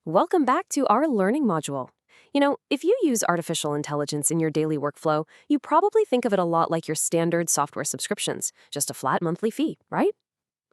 Welcome back to our learning module. If you use artificial intelligence in your daily workflow, you probably think of it a lot like your standard software subscriptions, just a flat monthly fee, right?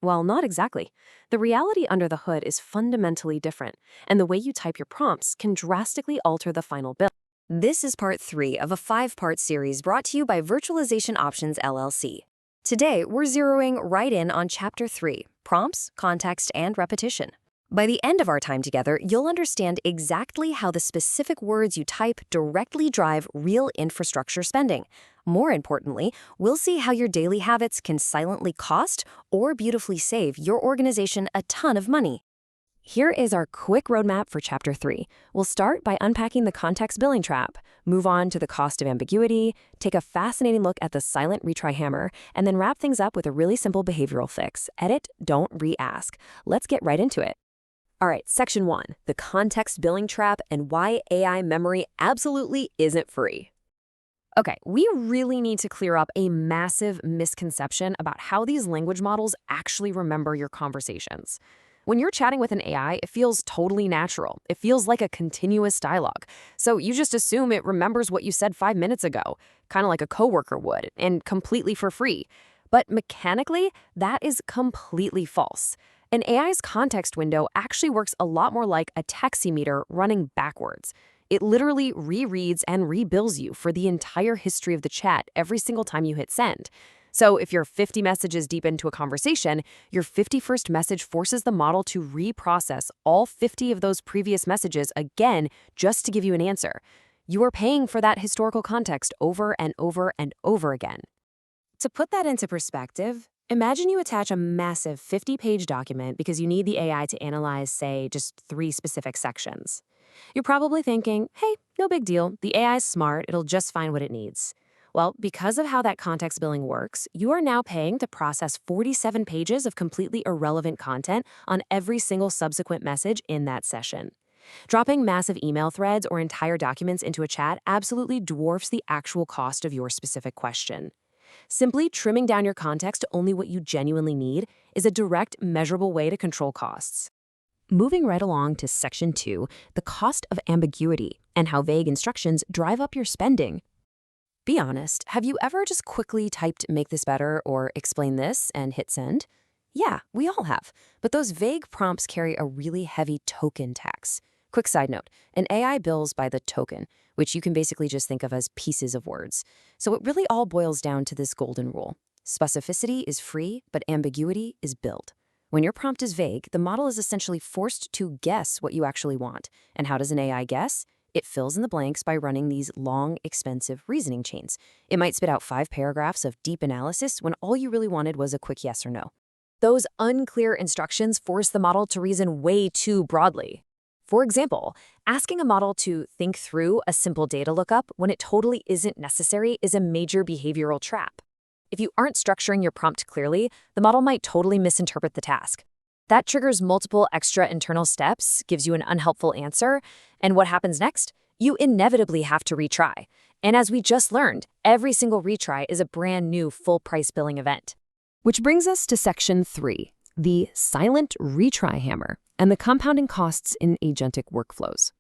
Well, not exactly. The reality under the hood is fundamentally different, and the way you type your prompts can drastically alter the final bill. This is part 3 of a 5-part series brought to you by Virtualization Options LLC. Today, we're zeroing right in on Chapter 3, Prompts, Context, and Repetition. By the end of our time together, you'll understand exactly how the specific words you type directly drive real infrastructure spending. More importantly, we'll see how your daily habits can silently cost or beautifully save your organization a ton of money. Here is our quick roadmap for Chapter 3. We'll start by unpacking the context billing trap, move on to the cost of ambiguity, take a fascinating look at the silent retry hammer, and then wrap things up with a really simple behavioral fix. Edit, don't re-ask. Let's get right into it. All right, Section 1, the context billing trap and why AI memory absolutely isn't free. Okay, we really need to clear up a massive misconception about how these language models actually remember your conversations. When you're chatting with an AI, it feels totally natural. It feels like a continuous dialogue. So you just assume it remembers what you said 5 minutes ago, kind of like a coworker would, and completely for free. But mechanically, that is completely false. An AI's context window actually works a lot more like a taximeter running backwards. It literally rereads and rebills you for the entire history of the chat every single time you hit send. So if you're 50 messages deep into a conversation, your 51st message forces the model to reprocess all 50 of those previous messages again just to give you an answer. You are paying for that historical context over and over and over again. To put that into perspective, imagine you attach a massive 50-page document because you need the AI to analyze, say, just 3 specific sections. You're probably thinking, hey, no big deal. The AI's smart. It'll just find what it needs. Well, because of how that context billing works, you are now paying to process 47 pages of completely irrelevant content on every single subsequent message in that session. Dropping massive email threads or entire documents into a chat absolutely dwarfs the actual cost of your specific question. Simply trimming down your context to only what you genuinely need is a direct, measurable way to control costs. Moving right along to Section 2, the cost of ambiguity and how vague instructions drive up your spending. Be honest, have you ever just quickly typed "make this better" or "explain this" and hit send? Yeah, we all have. But those vague prompts carry a really heavy token tax. Quick side note, an AI bills by the token, which you can basically just think of as pieces of words. So it really all boils down to this golden rule. Specificity is free, but ambiguity is billed. When your prompt is vague, the model is essentially forced to guess what you actually want. And how does an AI guess? It fills in the blanks by running these long, expensive reasoning chains. It might spit out 5 paragraphs of deep analysis when all you really wanted was a quick yes or no. Those unclear instructions force the model to reason way too broadly. For example, asking a model to think through a simple data lookup when it totally isn't necessary is a major behavioral trap. If you aren't structuring your prompt clearly, the model might totally misinterpret the task. That triggers multiple extra internal steps, gives you an unhelpful answer, and what happens next? You inevitably have to retry. And as we just learned, every single retry is a brand new full-price billing event. Which brings us to Section 3, the silent retry hammer and the compounding costs in agentic workflows.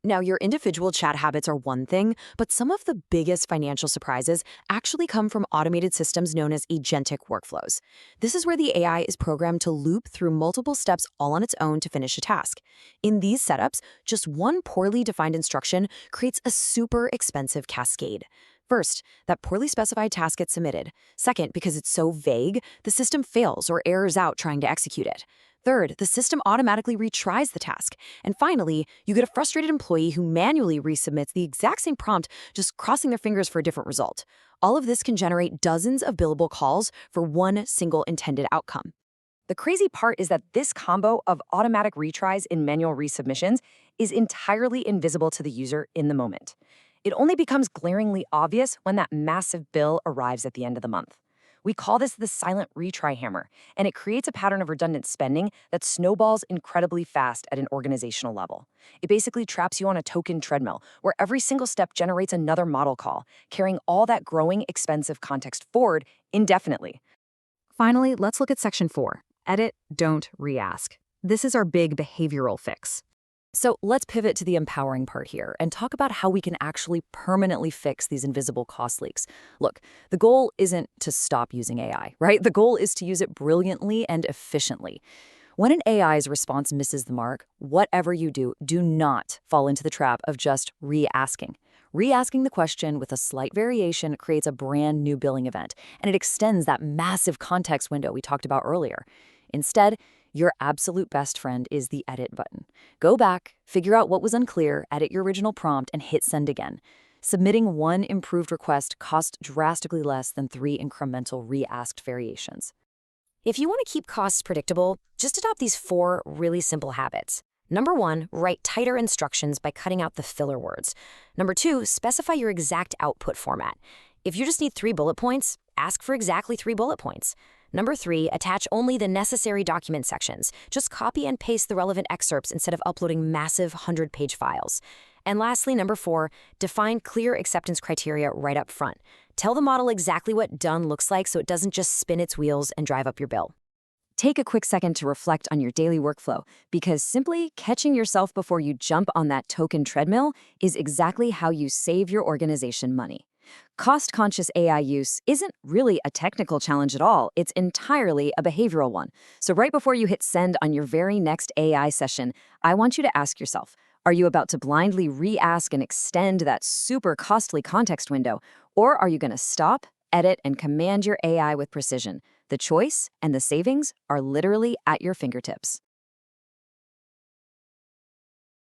Now, your individual chat habits are one thing, but some of the biggest financial surprises actually come from automated systems known as agentic workflows. This is where the AI is programmed to loop through multiple steps all on its own to finish a task. In these setups, just one poorly defined instruction creates a super expensive cascade. First, that poorly specified task gets submitted. Second, because it's so vague, the system fails or errors out trying to execute it. Third, the system automatically retries the task. And finally, you get a frustrated employee who manually resubmits the exact same prompt, just crossing their fingers for a different result. All of this can generate dozens of billable calls for one single intended outcome. The crazy part is that this combo of automatic retries and manual resubmissions is entirely invisible to the user in the moment. It only becomes glaringly obvious when that massive bill arrives at the end of the month. We call this the silent retry hammer, and it creates a pattern of redundant spending that snowballs incredibly fast at an organizational level. It basically traps you on a token treadmill, where every single step generates another model call, carrying all that growing, expensive context forward indefinitely. Finally, let's look at Section 4, edit, don't re-ask. This is our big behavioral fix. So let's pivot to the empowering part here and talk about how we can actually permanently fix these invisible cost leaks. Look, the goal isn't to stop using AI, right? The goal is to use it brilliantly and efficiently. When an AI's response misses the mark, whatever you do, do not fall into the trap of just re-asking. Re-asking the question with a slight variation creates a brand new billing event, and it extends that massive context window we talked about earlier. Instead, your absolute best friend is the edit button. Go back, figure out what was unclear, edit your original prompt, and hit send again. Submitting one improved request costs drastically less than 3 incremental re-asked variations. If you want to keep costs predictable, just adopt these 4 really simple habits. Number 1, write tighter instructions by cutting out the filler words. Number 2, specify your exact output format. If you just need 3 bullet points, ask for exactly 3 bullet points. Number 3, attach only the necessary document sections. Just copy and paste the relevant excerpts instead of uploading massive 100-page files. And lastly, number 4, define clear acceptance criteria right up front. Tell the model exactly what done looks like so it doesn't just spin its wheels and drive up your bill. Take a quick second to reflect on your daily workflow, because simply catching yourself before you jump on that token treadmill is exactly how you save your organization money. Cost-conscious AI use isn't really a technical challenge at all. It's entirely a behavioral one. So right before you hit send on your very next AI session, I want you to ask yourself, are you about to blindly re-ask and extend that super costly context window? Or are you going to stop, edit, and command your AI with precision? The choice and the savings are literally at your fingertips.